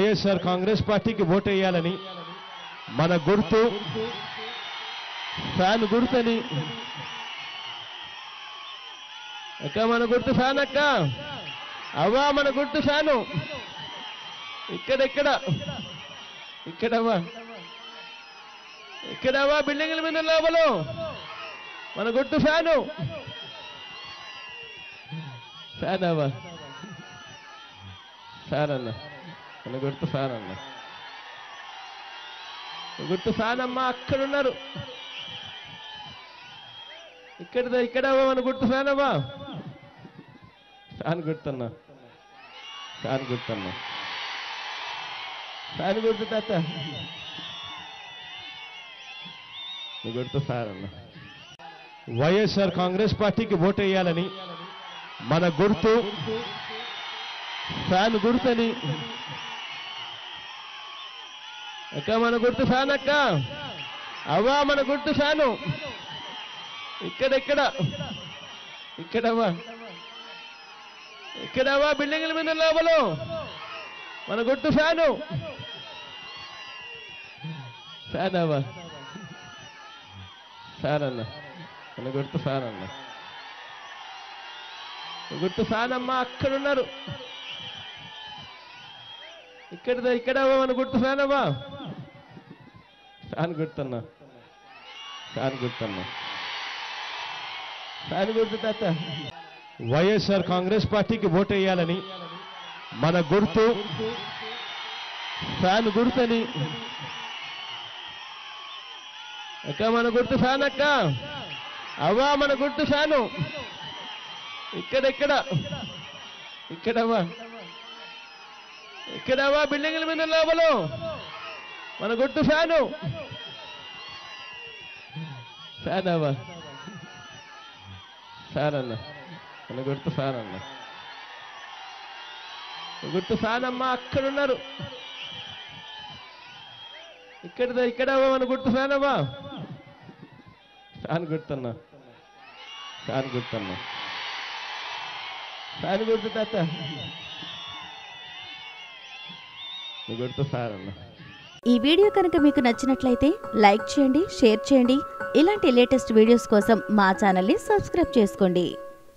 వైఎస్ఆర్ కాంగ్రెస్ పార్టీకి ఓటు వేయాలని మన గుర్తు ఫ్యాన్ గుర్తని అక్క మన గుర్తు ఫ్యాన్ అక్క అవ్వా మన గుర్తు ఫ్యాను ఇక్కడవ్వా బిల్డింగ్ల మీద లోపల మన గుర్తు ఫ్యాను ఫ్యాన్ అవ్వా ఫ్యాన్ అన్న మన గుర్తు ఫ్యాన్ అన్న గుర్తు ఫ్యాన్ అమ్మ అక్కడున్నారు ఇక్కడ మన గుర్తు ఫ్యాన్ అవ్వా ఫ్యాన్ గుర్తున్నా ఫ్యాన్ గుర్తు తాత గుర్తు ఫ్యాన్ అన్న వైఎస్ఆర్ కాంగ్రెస్ పార్టీకి ఓటు వేయాలని మన గుర్తు ఫ్యాన్ గుర్తని అక్క మన గుర్తు ఫ్యాన్ అక్క అవ్వా మన గుర్తు ఫ్యాను ఇక్కడవ్వా బిల్డింగ్ల మీద లోపల మన గుర్తు ఫ్యాను ఫ్యాన్ అవ్వా ఫ్యాన్ అన్న మన గుర్తు ఫ్యాన్ అన్న గుర్తు ఫ్యాన్ అమ్మ అక్కడున్నారు ఇక్కడవ్వా మన గుర్తు ఫ్యాన్ అవ్వా ఫ్యాన్ గుర్తు తాత వైఎస్ఆర్ కాంగ్రెస్ పార్టీకి ఓటు వేయాలని మన గుర్తు ఫ్యాన్ గుర్తని అక్క మన గుర్తు ఫ్యాన్ అక్క అవ్వా మన గుర్తు ఫ్యాను ఇక్కడవ్వా బిల్డింగ్ల మీద లోపల మన గుర్తు ఫ్యాను ఫ్యాన్ అవ్వా ఫ్యాన్ అన్న మన గుర్తు ఫ్యాన్ అన్న గుర్తు ఫ్యాన్ అమ్మ అక్కడున్నారు ఇక్కడవ్వా మన గుర్తు ఫ్యాన్ అవ్వా ఫ్యాన్ గుర్తు తాత గుర్తు ఫ్యాన్ అన్న ఈ వీడియో కనుక మీకు నచ్చినట్లయితే లైక్ చేయండి, షేర్ చేయండి. ఇలాంటి లేటెస్ట్ వీడియోస్ కోసం మా ఛానల్ని సబ్స్క్రైబ్ చేసుకోండి.